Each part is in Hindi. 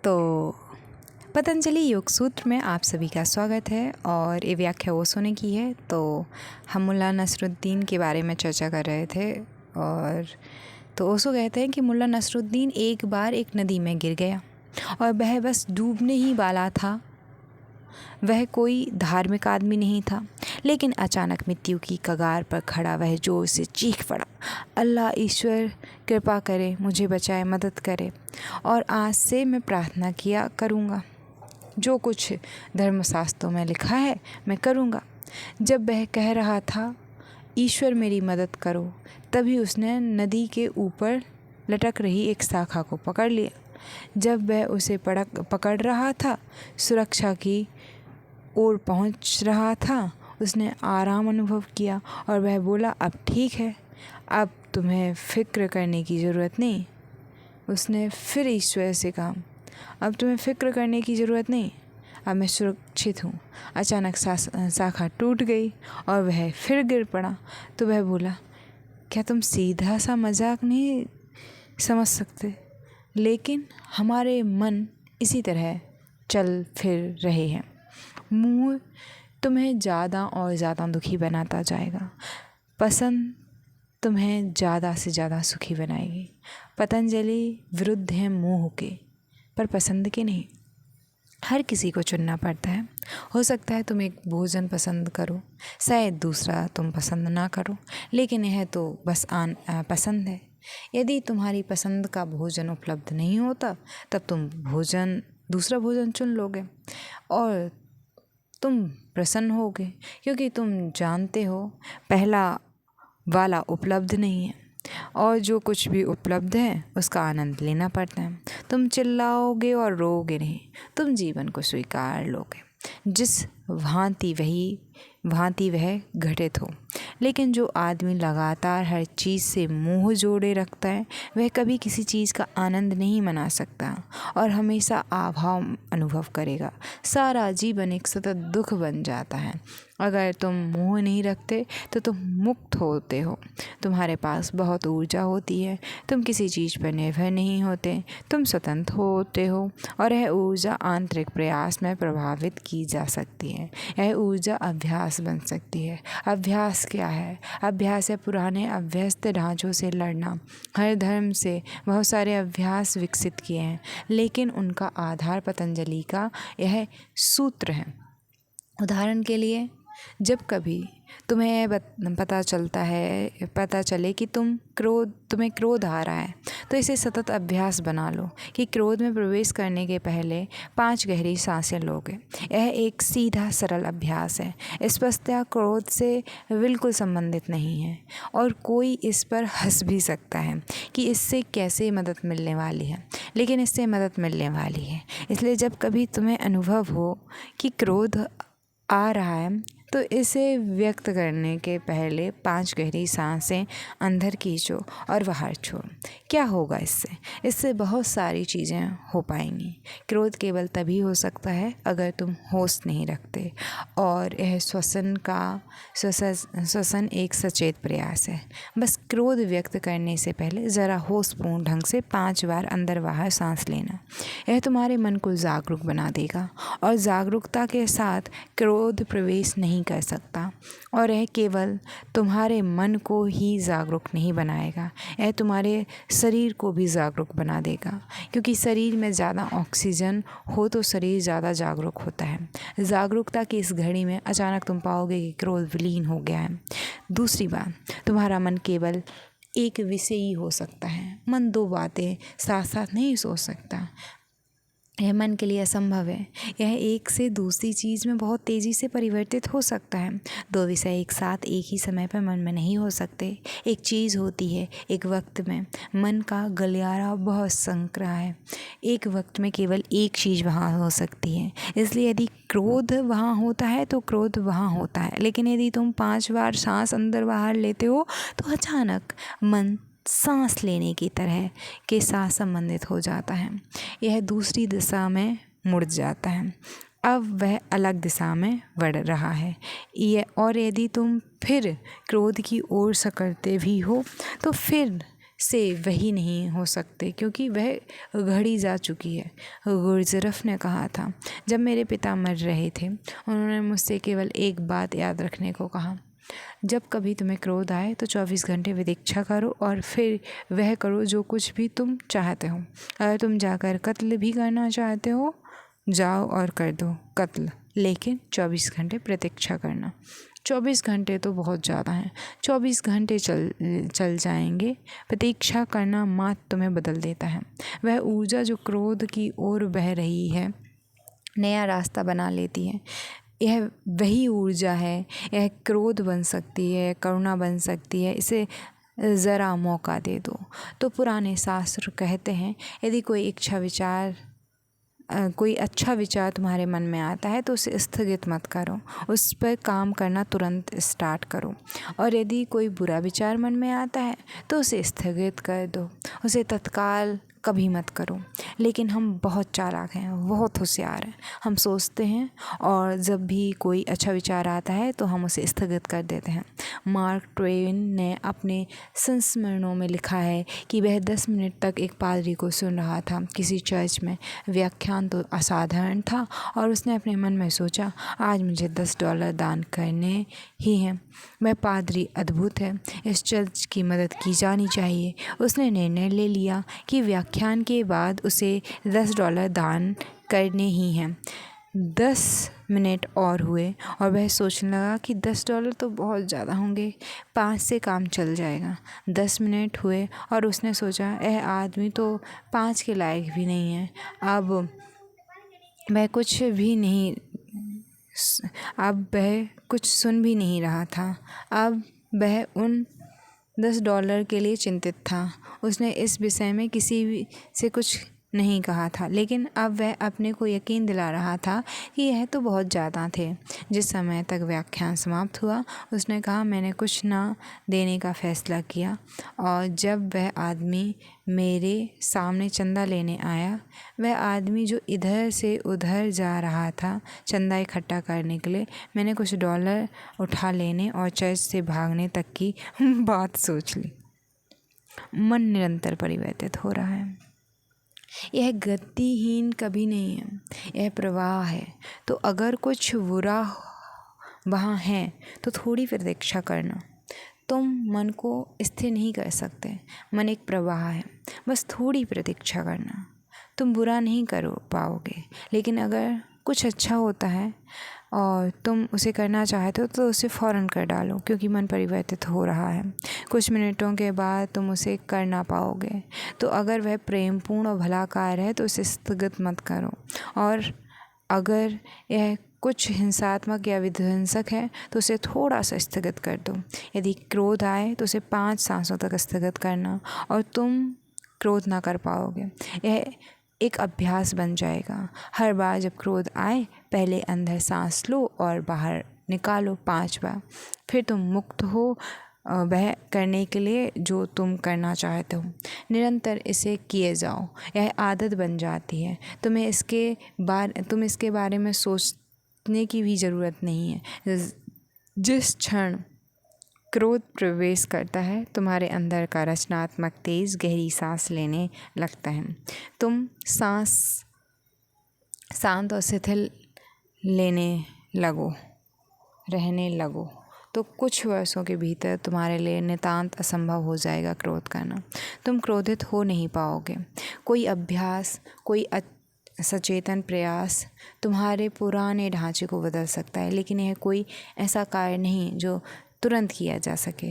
तो पतंजलि योग सूत्र में आप सभी का स्वागत है और ये व्याख्या ओशो ने की है। तो हम मुल्ला नसरुद्दीन के बारे में चर्चा कर रहे थे और तो ओशो कहते हैं कि मुल्ला नसरुद्दीन एक बार एक नदी में गिर गया और वह बस डूबने ही वाला था। वह कोई धार्मिक आदमी नहीं था, लेकिन अचानक मृत्यु की कगार पर खड़ा वह जोर से चीख पड़ा, अल्लाह ईश्वर कृपा करे, मुझे बचाए, मदद करे। और आज से मैं प्रार्थना किया करूँगा, जो कुछ धर्मशास्त्रों में लिखा है मैं करूँगा। जब वह कह रहा था ईश्वर मेरी मदद करो, तभी उसने नदी के ऊपर लटक रही एक शाखा को पकड़ लिया। जब वह उसे पकड़ रहा था, सुरक्षा की ओर पहुंच रहा था, उसने आराम अनुभव किया और वह बोला, अब ठीक है, अब तुम्हें फिक्र करने की ज़रूरत नहीं। उसने फिर ईश्वर से कहा, अब तुम्हें फिक्र करने की ज़रूरत नहीं, अब मैं सुरक्षित हूँ। अचानक शाखा टूट गई और वह फिर गिर पड़ा। तो वह बोला, क्या तुम सीधा सा मजाक नहीं समझ सकते? लेकिन हमारे मन इसी तरह चल फिर रहे हैं। मुँह तुम्हें ज़्यादा और ज़्यादा दुखी बनाता जाएगा, पसंद तुम्हें ज़्यादा से ज़्यादा सुखी बनाएगी। पतंजलि विरुद्ध है मोह के, पर पसंद के नहीं। हर किसी को चुनना पड़ता है। हो सकता है तुम एक भोजन पसंद करो, शायद दूसरा तुम पसंद ना करो, लेकिन यह तो बस पसंद है। यदि तुम्हारी पसंद का भोजन उपलब्ध नहीं होता, तब तुम दूसरा भोजन चुन लोगे और तुम प्रसन्न होगे, क्योंकि तुम जानते हो पहला वाला उपलब्ध नहीं है और जो कुछ भी उपलब्ध है उसका आनंद लेना पड़ता है। तुम चिल्लाओगे और रोओगे नहीं, तुम जीवन को स्वीकार लोगे जिस भांति वह घटित हो। लेकिन जो आदमी लगातार हर चीज़ से मोह जोड़े रखता है, वह कभी किसी चीज़ का आनंद नहीं मना सकता और हमेशा अभाव अनुभव करेगा। सारा जीवन एक सतत दुख बन जाता है। अगर तुम मोह नहीं रखते तो तुम मुक्त होते हो, तुम्हारे पास बहुत ऊर्जा होती है, तुम किसी चीज़ पर निर्भर नहीं होते, तुम स्वतंत्र होते हो और यह ऊर्जा आंतरिक प्रयास में प्रभावित की जा सकती है। यह ऊर्जा अभ्यास बन सकती है। अभ्यास क्या है? अभ्यास है पुराने अभ्यस्त ढांचों से लड़ना। हर धर्म से बहुत सारे अभ्यास विकसित किए हैं, लेकिन उनका आधार पतंजलि का यह सूत्र है। उदाहरण के लिए, जब कभी तुम्हें पता चले कि तुम्हें क्रोध आ रहा है, तो इसे सतत अभ्यास बना लो कि क्रोध में प्रवेश करने के पहले 5 गहरी सांसें लोगे। यह एक सीधा सरल अभ्यास है। स्पष्टतः क्रोध से बिल्कुल संबंधित नहीं है और कोई इस पर हंस भी सकता है कि इससे कैसे मदद मिलने वाली है, लेकिन इससे मदद मिलने वाली है। इसलिए जब कभी तुम्हें अनुभव हो कि क्रोध आ रहा है, तो इसे व्यक्त करने के पहले 5 गहरी सांसें अंदर खींचो और बाहर छोड़ो। क्या होगा इससे बहुत सारी चीज़ें हो पाएंगी। क्रोध केवल तभी हो सकता है अगर तुम होश नहीं रखते, और यह श्वसन एक सचेत प्रयास है। बस क्रोध व्यक्त करने से पहले ज़रा होशपूर्ण ढंग से 5 बार अंदर बाहर सांस लेना। यह तुम्हारे मन को जागरूक बना देगा और जागरूकता के साथ क्रोध प्रवेश नहीं कर सकता। और यह केवल तुम्हारे मन को ही जागरूक नहीं बनाएगा, यह तुम्हारे शरीर को भी जागरूक बना देगा, क्योंकि शरीर में ज़्यादा ऑक्सीजन हो तो शरीर ज़्यादा जागरूक होता है। जागरूकता की इस घड़ी में अचानक तुम पाओगे कि क्रोध विलीन हो गया है। दूसरी बात, तुम्हारा मन केवल एक विषयी हो सकता है। मन 2 बातें साथ साथ नहीं सोच सकता, यह मन के लिए असंभव है। यह एक से दूसरी चीज़ में बहुत तेज़ी से परिवर्तित हो सकता है। 2 विषय एक साथ एक ही समय पर मन में नहीं हो सकते। एक चीज़ होती है, एक वक्त में मन का गलियारा बहुत संक रहा है, एक वक्त में केवल एक चीज़ वहाँ हो सकती है। इसलिए यदि क्रोध वहाँ होता है तो क्रोध वहाँ होता है, लेकिन यदि तुम 5 बार सांस अंदर बाहर लेते हो तो अचानक मन सांस लेने की तरह के साथ संबंधित हो जाता है। यह दूसरी दिशा में मुड़ जाता है, अब वह अलग दिशा में बढ़ रहा है। और यदि तुम फिर क्रोध की ओर सकते भी हो, तो फिर से वही नहीं हो सकते, क्योंकि वह घड़ी जा चुकी है। गुरजरफ ने कहा था, जब मेरे पिता मर रहे थे उन्होंने मुझसे केवल एक बात याद रखने को कहा, जब कभी तुम्हें क्रोध आए तो 24 घंटे विदिक्षा करो और फिर वह करो जो कुछ भी तुम चाहते हो। अगर तुम जाकर कत्ल भी करना चाहते हो, जाओ और कर दो कत्ल, लेकिन 24 घंटे प्रतीक्षा करना। 24 घंटे तो बहुत ज़्यादा हैं। 24 घंटे चल जाएंगे। प्रतीक्षा करना मात्र तुम्हें बदल देता है। वह ऊर्जा जो क्रोध की ओर बह रही है नया रास्ता बना लेती है। यह वही ऊर्जा है। यह क्रोध बन सकती है, करुणा बन सकती है। इसे ज़रा मौका दे दो। तो पुराने शास्त्र कहते हैं, यदि कोई अच्छा विचार तुम्हारे मन में आता है तो उसे स्थगित मत करो, उस पर काम करना तुरंत स्टार्ट करो। और यदि कोई बुरा विचार मन में आता है तो उसे स्थगित कर दो, उसे तत्काल कभी मत करो। लेकिन हम बहुत चालाक हैं, बहुत होशियार हैं। हम सोचते हैं और जब भी कोई अच्छा विचार आता है तो हम उसे स्थगित कर देते हैं। मार्क ट्वेन ने अपने संस्मरणों में लिखा है कि वह 10 मिनट तक एक पादरी को सुन रहा था किसी चर्च में। व्याख्यान तो असाधारण था और उसने अपने मन में सोचा, आज मुझे $10 दान करने ही हैं। वह पादरी अद्भुत है, इस चर्च की मदद की जानी चाहिए। उसने निर्णय ले लिया कि व्याख्यान के बाद उसे $10 दान करने ही हैं। 10 मिनट और हुए और वह सोचने लगा कि $10 तो बहुत ज़्यादा होंगे, 5 से काम चल जाएगा। 10 मिनट हुए और उसने सोचा, यह आदमी तो 5 के लायक भी नहीं है। अब वह कुछ सुन भी नहीं रहा था। अब वह उन $10 के लिए चिंतित था। उसने इस विषय में किसी से कुछ नहीं कहा था, लेकिन अब वह अपने को यकीन दिला रहा था कि यह तो बहुत ज़्यादा थे। जिस समय तक व्याख्यान समाप्त हुआ उसने कहा, मैंने कुछ ना देने का फैसला किया। और जब वह आदमी मेरे सामने चंदा लेने आया, वह आदमी जो इधर से उधर जा रहा था चंदा इकट्ठा करने के लिए, मैंने कुछ $, उठा लेने और चर्च से भागने तक की बात सोच ली। मन निरंतर परिवर्तित हो रहा है। यह गतिहीन कभी नहीं है, यह प्रवाह है। तो अगर कुछ बुरा वहाँ है तो थोड़ी प्रतीक्षा करना। तुम मन को स्थिर नहीं कर सकते, मन एक प्रवाह है, बस थोड़ी प्रतीक्षा करना। तुम बुरा नहीं कर पाओगे, लेकिन अगर कुछ अच्छा होता है और तुम उसे करना चाहते हो तो उसे फ़ौरन कर डालो, क्योंकि मन परिवर्तित हो रहा है। कुछ मिनटों के बाद तुम उसे कर ना पाओगे। तो अगर वह प्रेमपूर्ण और भला कार्य है तो उसे स्थगित मत करो, और अगर यह कुछ हिंसात्मक या विध्वंसक है तो उसे थोड़ा सा स्थगित कर दो। यदि क्रोध आए तो उसे 5 सांसों तक स्थगित करना और तुम क्रोध ना कर पाओगे। यह एक अभ्यास बन जाएगा। हर बार जब क्रोध आए पहले अंदर सांस लो और बाहर निकालो 5 बार, फिर तुम मुक्त हो वह करने के लिए जो तुम करना चाहते हो। निरंतर इसे किए जाओ, यह आदत बन जाती है। तुम इसके बारे में सोचने की भी ज़रूरत नहीं है। जिस क्षण क्रोध प्रवेश करता है तुम्हारे अंदर का रचनात्मक तेज गहरी सांस लेने लगता है। तुम सांस शांत और शिथिल रहने लगो तो कुछ वर्षों के भीतर तुम्हारे लिए नितांत असंभव हो जाएगा क्रोध करना। तुम क्रोधित हो नहीं पाओगे। कोई अभ्यास, कोई सचेतन प्रयास तुम्हारे पुराने ढांचे को बदल सकता है, लेकिन यह कोई ऐसा कार्य नहीं जो तुरंत किया जा सके।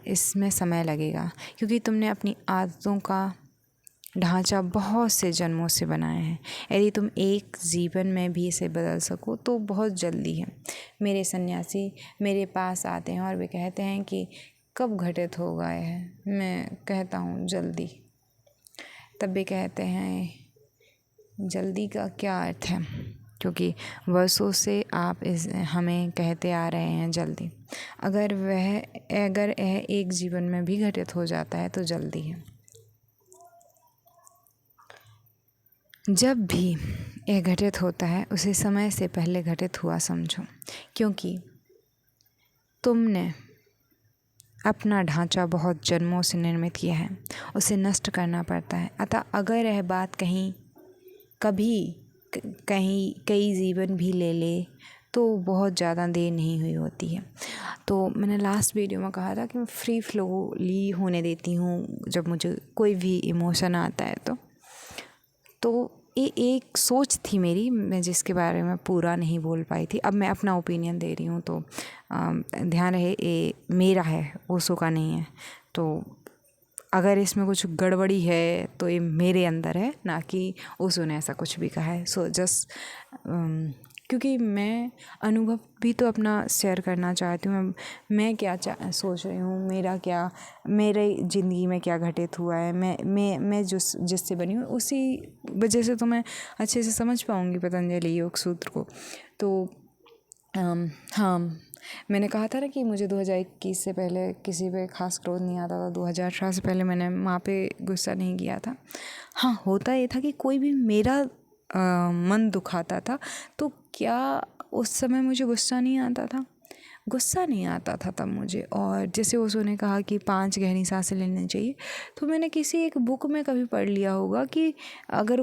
इसमें समय लगेगा, क्योंकि तुमने अपनी आदतों का ढांचा बहुत से जन्मों से बनाया है। यदि तुम एक जीवन में भी इसे बदल सको तो बहुत जल्दी है। मेरे सन्यासी मेरे पास आते हैं और वे कहते हैं कि कब घटित हो गए हैं। मैं कहता हूँ जल्दी। तब वे कहते हैं जल्दी का क्या अर्थ है, क्योंकि वर्षों से आप हमें कहते आ रहे हैं जल्दी। अगर यह एक जीवन में भी घटित हो जाता है तो जल्दी है। जब भी यह घटित होता है उसे समय से पहले घटित हुआ समझो, क्योंकि तुमने अपना ढांचा बहुत जन्मों से निर्मित किया है, उसे नष्ट करना पड़ता है। अतः अगर यह बात कहीं कई जीवन भी ले ले तो बहुत ज़्यादा देर नहीं हुई होती है। तो मैंने लास्ट वीडियो में कहा था कि मैं फ्री फ्लोली होने देती हूँ जब मुझे कोई भी इमोशन आता है। तो ये एक सोच थी मेरी, मैं जिसके बारे में पूरा नहीं बोल पाई थी। अब मैं अपना ओपिनियन दे रही हूँ, तो ध्यान रहे ये मेरा है, ओशो का नहीं है। तो अगर इसमें कुछ गड़बड़ी है तो ये मेरे अंदर है, ना कि ओशो ने ऐसा कुछ भी कहा है। सो जस्ट क्योंकि मैं अनुभव भी तो अपना शेयर करना चाहती हूँ। मैं क्या सोच रही हूँ, मेरे ज़िंदगी में क्या घटित हुआ है, मैं जिससे बनी हूँ उसी वजह से तो मैं अच्छे से समझ पाऊँगी पतंजलि योग सूत्र को। तो हाँ, मैंने कहा था ना कि मुझे 2021 से पहले किसी पे खास क्रोध नहीं आता था। 2018 से पहले मैंने माँ पे गुस्सा नहीं किया था। हाँ, होता ये था कि कोई भी मेरा मन दुखाता था तो क्या उस समय मुझे गुस्सा नहीं आता था तब मुझे। और जैसे ओशो ने कहा कि 5 गहरी सांसें लेनी चाहिए, तो मैंने किसी एक बुक में कभी पढ़ लिया होगा कि अगर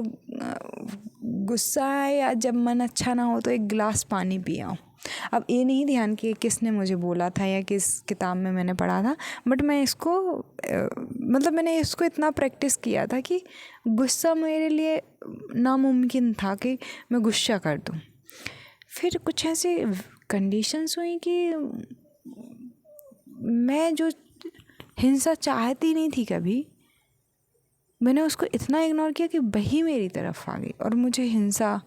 गुस्सा आए या जब मन अच्छा ना हो तो 1 गिलास पानी पियाओ। अब ये नहीं ध्यान कि किसने मुझे बोला था या किस किताब में मैंने पढ़ा था, बट मैं इसको मैंने इसको इतना प्रैक्टिस किया था कि गुस्सा मेरे लिए नामुमकिन था कि मैं गुस्सा कर दूँ। फिर कुछ ऐसे कंडीशंस हुई कि मैं जो हिंसा चाहती नहीं थी कभी, मैंने उसको इतना इग्नोर किया कि वही मेरी तरफ आ गई और मुझे हिंसा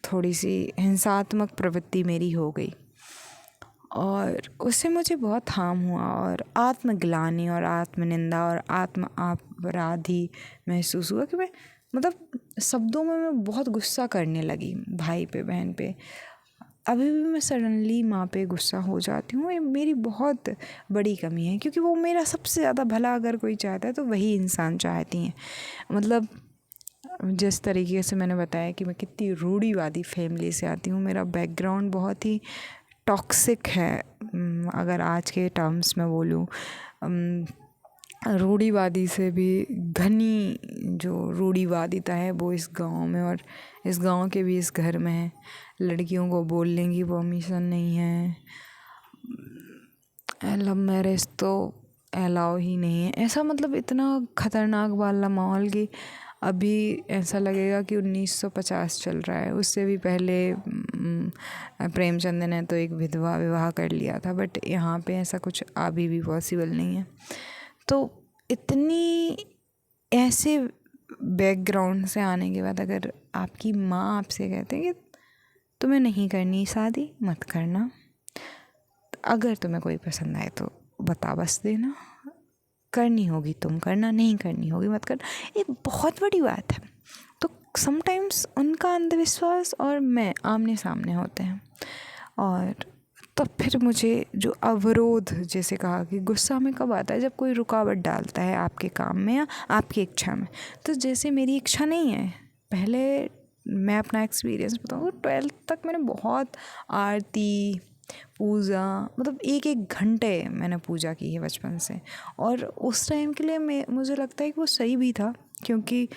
थोड़ी सी हिंसात्मक प्रवृत्ति मेरी हो गई और उससे मुझे बहुत हार्म हुआ और आत्मग्लानि और आत्मनिंदा और आत्म अपराधी महसूस हुआ कि मैं शब्दों में मैं बहुत गुस्सा करने लगी भाई पे, बहन पे। अभी भी मैं सडनली माँ पे गुस्सा हो जाती हूँ। ये मेरी बहुत बड़ी कमी है, क्योंकि वो मेरा सबसे ज़्यादा भला अगर कोई चाहता है तो वही इंसान चाहती हैं। जिस तरीके से मैंने बताया कि मैं कितनी रूढ़िवादी फैमिली से आती हूँ, मेरा बैकग्राउंड बहुत ही टॉक्सिक है। अगर आज के टर्म्स में बोलूँ, रूढ़िवादी से भी घनी जो रूढ़िवादिता है वो इस गांव में और इस गांव के भी इस घर में है। लड़कियों को बोलने की परमिशन नहीं है, लव मैरिज तो अलाउ ही नहीं है। ऐसा इतना ख़तरनाक वाला माहौल कि अभी ऐसा लगेगा कि 1950 चल रहा है। उससे भी पहले प्रेमचंद ने तो एक विधवा विवाह कर लिया था, बट यहाँ पे ऐसा कुछ अभी भी पॉसिबल नहीं है। तो इतनी ऐसे बैकग्राउंड से आने के बाद अगर आपकी माँ आपसे कहते हैं कि तुम्हें नहीं करनी शादी, मत करना, अगर तुम्हें कोई पसंद आए तो बता बस देना, करनी होगी तुम करना, नहीं करनी होगी मत करना, ये बहुत बड़ी बात है। तो समटाइम्स उनका अंधविश्वास और मैं आमने सामने होते हैं। और तब फिर मुझे जो अवरोध, जैसे कहा कि गुस्सा में कब आता है, जब कोई रुकावट डालता है आपके काम में या आपकी इच्छा में। तो जैसे मेरी इच्छा नहीं है, पहले मैं अपना एक्सपीरियंस बताऊँ, 12th तक मैंने बहुत आरती पूजा 1-1 घंटे मैंने पूजा की है बचपन से। और उस टाइम के लिए मुझे लगता है कि वो सही भी था, क्योंकि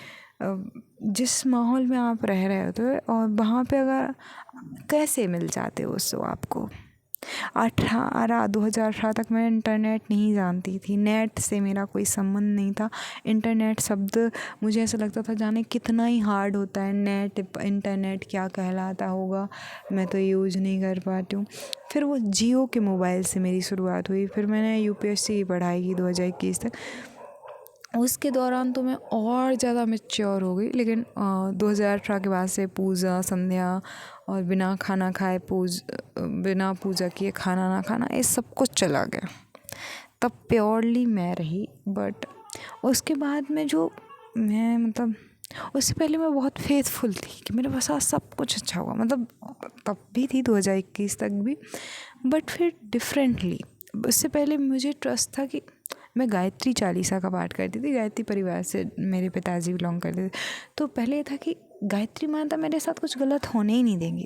जिस माहौल में आप रह रहे होते हो और वहाँ पे अगर कैसे मिल जाते हो उसको आपको। 2018 तक मैं इंटरनेट नहीं जानती थी, नेट से मेरा कोई संबंध नहीं था। इंटरनेट शब्द मुझे ऐसा लगता था जाने कितना ही हार्ड होता है, इंटरनेट क्या कहलाता होगा, मैं तो यूज़ नहीं कर पाती हूँ। फिर वो जियो के मोबाइल से मेरी शुरुआत हुई। फिर मैंने यूपीएससी की पढ़ाई की 2021 तक। उसके दौरान तो मैं और ज़्यादा मैच्योर हो गई, लेकिन 2018 के बाद से पूजा संध्या और बिना खाना खाए बिना पूजा किए खाना ना खाना, ये सब कुछ चला गया। तब प्योरली मैं रही। बट उसके बाद में उससे पहले मैं बहुत फेथफुल थी कि मेरे पास सब कुछ अच्छा होगा, तब भी थी 2021 तक भी। बट फिर डिफरेंटली, उससे पहले मुझे ट्रस्ट था कि मैं गायत्री चालीसा का पाठ करती थी। गायत्री परिवार से मेरे पिताजी बिलोंग करते थे। तो पहले ये था कि गायत्री माता मेरे साथ कुछ गलत होने ही नहीं देंगी।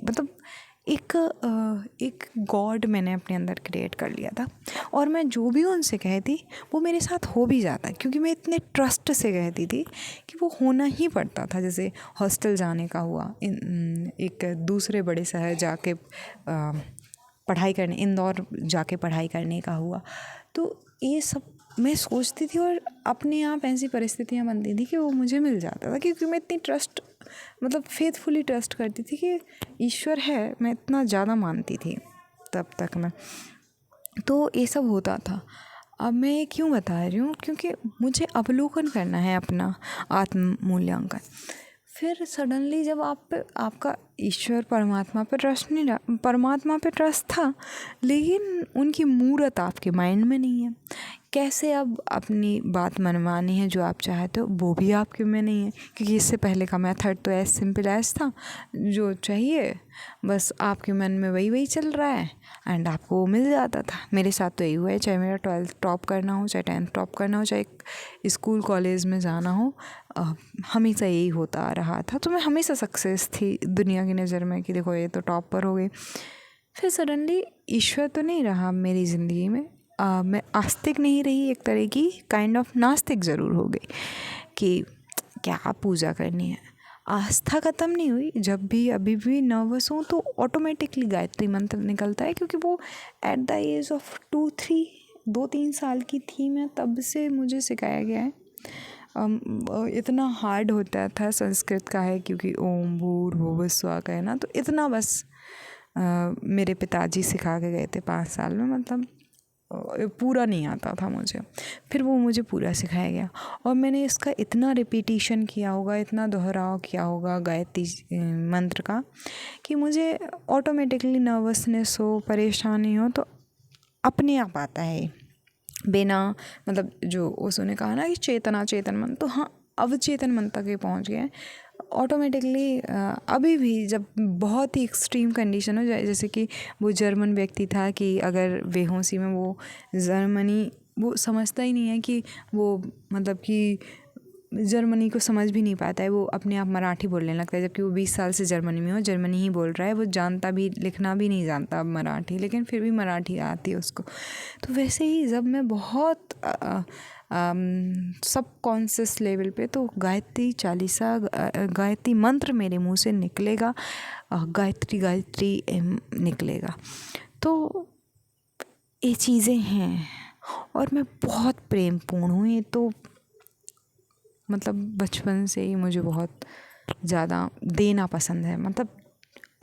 एक गॉड मैंने अपने अंदर क्रिएट कर लिया था, और मैं जो भी उनसे कहती वो मेरे साथ हो भी जाता, क्योंकि मैं इतने ट्रस्ट से कहती थी कि वो होना ही पड़ता था। जैसे हॉस्टल जाने का हुआ, एक दूसरे बड़े शहर जाके पढ़ाई करने, इंदौर जाके पढ़ाई करने का हुआ, तो ये सब मैं सोचती थी और अपने आप ऐसी परिस्थितियाँ बनती थी कि वो मुझे मिल जाता था, क्योंकि मैं इतनी फेथफुली ट्रस्ट करती थी कि ईश्वर है, मैं इतना ज़्यादा मानती थी तब तक मैं। तो ये सब होता था। अब मैं ये क्यों बता रही हूँ, क्योंकि मुझे अवलोकन करना है अपना, आत्म मूल्यांकन। फिर सडनली जब आपका ईश्वर परमात्मा पे ट्रस्ट था, लेकिन उनकी मूर्त आपके माइंड में नहीं है। कैसे अब अपनी बात मनवानी है जो आप चाहते हो, वो भी आपके में नहीं है, क्योंकि इससे पहले का मेथड तो एज सिंपल एज था, जो चाहिए बस आपके मन में वही चल रहा है एंड आपको वो मिल जाता था। मेरे साथ तो यही हुआ है, चाहे मेरा 12th टॉप करना हो, चाहे 10th टॉप करना हो, चाहे स्कूल कॉलेज में जाना हो, हमेशा यही होता आ रहा था। तो मैं हमेशा सक्सेस थी दुनिया की नज़र में कि देखो ये तो टॉप पर हो गई। फिर सडनली ईश्वर तो नहीं रहा मेरी ज़िंदगी में, मैं आस्तिक नहीं रही, एक तरह की काइंड ऑफ नास्तिक ज़रूर हो गई कि क्या पूजा करनी है। आस्था ख़त्म नहीं हुई, जब भी अभी भी नर्वस हूँ तो ऑटोमेटिकली गायत्री मंत्र निकलता है, क्योंकि वो एट द एज ऑफ 2-3 साल की थी मैं, तब से मुझे सिखाया गया है। इतना हार्ड होता था, संस्कृत का है, क्योंकि ओम भूर्भुवः स्वः का है ना, तो इतना बस मेरे पिताजी सिखा के गए थे 5 साल में, मतलब पूरा नहीं आता था मुझे। फिर वो मुझे पूरा सिखाया गया, और मैंने इसका इतना रिपीटिशन किया होगा, इतना दोहराव किया होगा गायत्री मंत्र का, कि मुझे ऑटोमेटिकली नर्वसनेस हो, परेशानी हो, तो अपने आप आता है, बिना मतलब जो उसने कहा ना कि चेतन मन, तो हाँ अवचेतन मन तक ही पहुँच गए ऑटोमेटिकली। अभी भी जब बहुत ही एक्सट्रीम कंडीशन हो जाए, जैसे कि वो जर्मन व्यक्ति था कि अगर बेहोशी में वो समझता ही नहीं है कि वो मतलब कि जर्मनी को समझ भी नहीं पाता है, वो अपने आप मराठी बोलने लगता है, जबकि वो 20 साल से जर्मनी में जर्मनी ही बोल रहा है, वो जानता भी, लिखना भी नहीं जानता अब मराठी, लेकिन फिर भी मराठी आती है उसको। तो वैसे ही जब मैं बहुत सब कॉन्शियस लेवल पे, तो गायत्री चालीसा, गायत्री मंत्र मेरे मुंह से निकलेगा, गायत्री निकलेगा। तो ये चीज़ें हैं, और मैं बहुत प्रेमपूर्ण हूँ। ये तो मतलब बचपन से ही मुझे बहुत ज़्यादा देना पसंद है। मतलब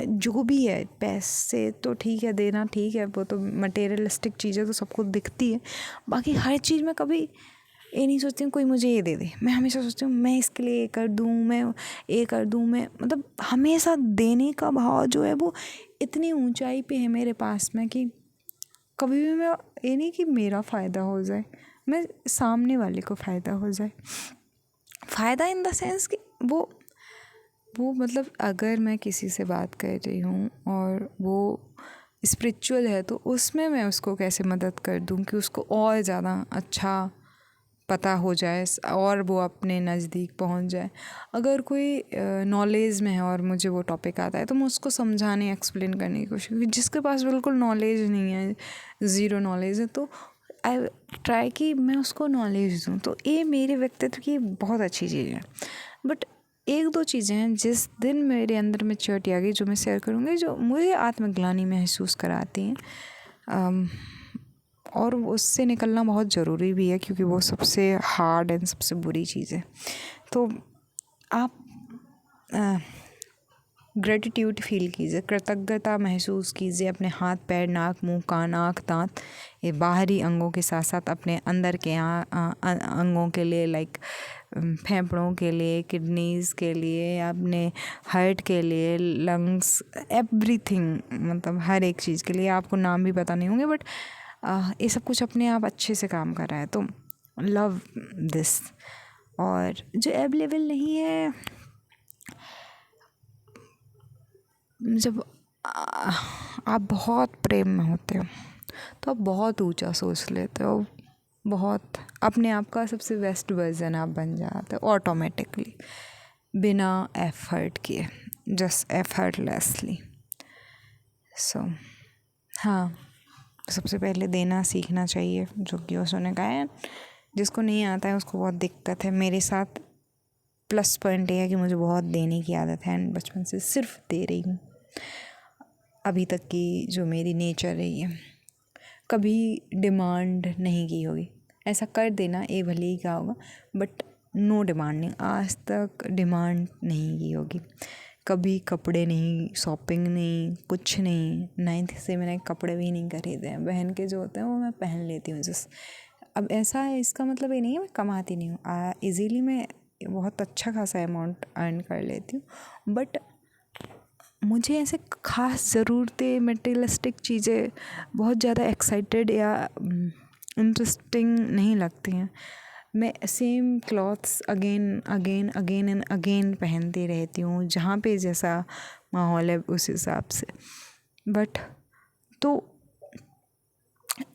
जो भी है, पैसे तो ठीक है, देना ठीक है, वो तो मटेरियलिस्टिक चीज़ें तो सबको दिखती है, बाकी हर चीज़ में कभी ये नहीं सोचती हूँ कोई मुझे ये दे दे। मैं हमेशा सोचती हूँ मैं इसके लिए ये कर दूँ, मैं ये कर दूँ, मैं मतलब हमेशा देने का भाव जो है वो इतनी ऊंचाई पे है मेरे पास में कि कभी भी मैं ये नहीं कि मेरा फ़ायदा हो जाए, मैं सामने वाले को फ़ायदा हो जाए। फ़ायदा इन द सेंस कि वो मतलब अगर मैं किसी से बात कर रही हूँ और वो स्पिरिचुअल है, तो उसमें मैं उसको कैसे मदद कर दूँ कि उसको और ज़्यादा अच्छा पता हो जाए और वो अपने नज़दीक पहुँच जाए। अगर कोई नॉलेज में है और मुझे वो टॉपिक आता है, तो मैं उसको समझाने, एक्सप्लेन करने की कोशिश, क्योंकि जिसके पास बिल्कुल नॉलेज नहीं है, ज़ीरो नॉलेज है, तो आई ट्राई कि मैं उसको नॉलेज दूँ। तो ये मेरे व्यक्तित्व की बहुत अच्छी चीज़ है। बट 1-2 चीज़ें हैं जिस दिन मेरे अंदर मैच्योरिटी आ गई, जो मैं शेयर करूँगी, जो मुझे आत्मग्लानि महसूस कराती हैं, और उससे निकलना बहुत ज़रूरी भी है, क्योंकि वो सबसे हार्ड एंड सबसे बुरी चीज़ है। तो आप ग्रेटिट्यूड फील कीजिए, कृतज्ञता महसूस कीजिए अपने हाथ, पैर, नाक, मुंह, कान, आँख, दांत, ये बाहरी अंगों के साथ साथ अपने अंदर के अंगों के लिए, लाइक फेफड़ों के लिए, किडनीज़ के लिए, अपने हार्ट के लिए, लंग्स, एवरीथिंग, मतलब हर एक चीज़ के लिए। आपको नाम भी पता नहीं होंगे, बट ये सब कुछ अपने आप अच्छे से काम कर रहा है, तो लव दिस। और जो अवेलेबल नहीं है, जब आप बहुत प्रेम में होते हो तो आप बहुत ऊंचा सोच लेते हो, बहुत अपने आप का सबसे बेस्ट वर्जन आप बन जाते हो ऑटोमेटिकली, बिना एफर्ट किए, जस्ट एफर्टलेसली। हाँ, सबसे पहले देना सीखना चाहिए, जो कि उसने कहा है। जिसको नहीं आता है उसको बहुत दिक्कत है। मेरे साथ प्लस पॉइंट ये है कि मुझे बहुत देने की आदत है एंड बचपन से सिर्फ दे रही हूँ, अभी तक की जो मेरी नेचर रही है। कभी डिमांड नहीं की होगी, ऐसा कर देना ये भले ही क्या होगा, बट नो डिमांडिंग, आज तक डिमांड नहीं की होगी। कभी कपड़े नहीं, शॉपिंग नहीं, कुछ नहीं। 9th से मैंने कपड़े भी नहीं खरीदे हैं। बहन के जो होते हैं वो मैं पहन लेती हूँ जस्ट। अब ऐसा है, इसका मतलब ये नहीं है मैं कमाती नहीं हूँ। ईज़िली मैं बहुत अच्छा खासा अमाउंट अर्न कर लेती हूँ, बट मुझे ऐसे ख़ास ज़रूरतें, मटेरियलिस्टिक चीज़ें बहुत ज़्यादा एक्साइटेड या इंटरेस्टिंग नहीं लगती हैं। मैं same clothes again and again पहनती रहती हूँ, जहाँ पे जैसा माहौल है उस हिसाब से। बट तो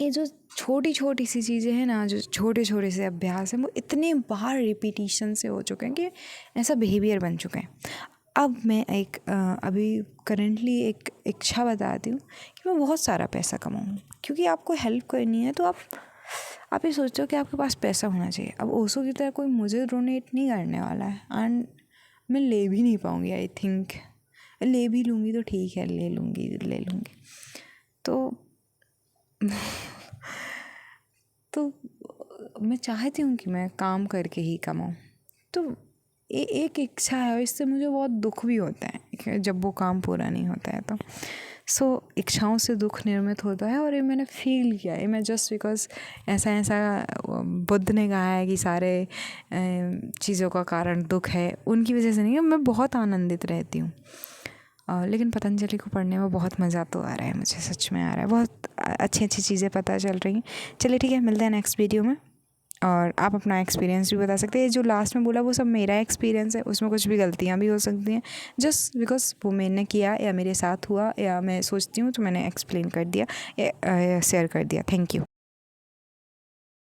ये जो छोटी छोटी सी चीज़ें हैं ना, जो छोटे छोटे से अभ्यास हैं, वो इतने बार रिपीटिशन से हो चुके हैं कि ऐसा बिहेवियर बन चुके हैं। अब मैं अभी करेंटली एक इच्छा बताती हूँ कि मैं बहुत सारा पैसा कमाऊँ, क्योंकि आपको हेल्प करनी है तो आप ये सोचते हो कि आपके पास पैसा होना चाहिए। अब ओसो की तरह कोई मुझे डोनेट नहीं करने वाला है एंड मैं ले भी नहीं पाऊँगी। आई थिंक ले भी लूँगी तो ठीक है, ले लूँगी तो मैं चाहती हूँ कि मैं काम करके ही कमाऊँ। तो एक इच्छा है और इससे मुझे बहुत दुख भी होता है जब वो काम पूरा नहीं होता है। तो इच्छाओं से दुख निर्मित होता है और ये मैंने फील किया है। मैं जस्ट बिकॉज ऐसा बुद्ध ने कहा है कि सारे चीज़ों का कारण दुख है, उनकी वजह से नहीं है। मैं बहुत आनंदित रहती हूँ, लेकिन पतंजलि को पढ़ने में बहुत मज़ा तो आ रहा है, मुझे सच में आ रहा है। बहुत अच्छी चीज़ें पता चल रही हैं। चलिए ठीक है, मिलते हैं नेक्स्ट वीडियो में और आप अपना एक्सपीरियंस भी बता सकते हैं। जो लास्ट में बोला वो सब मेरा एक्सपीरियंस है, उसमें कुछ भी गलतियाँ भी हो सकती हैं, जस्ट बिकॉज वो मैंने किया या मेरे साथ हुआ या मैं सोचती हूँ तो मैंने एक्सप्लेन कर दिया या शेयर कर दिया। Thank you.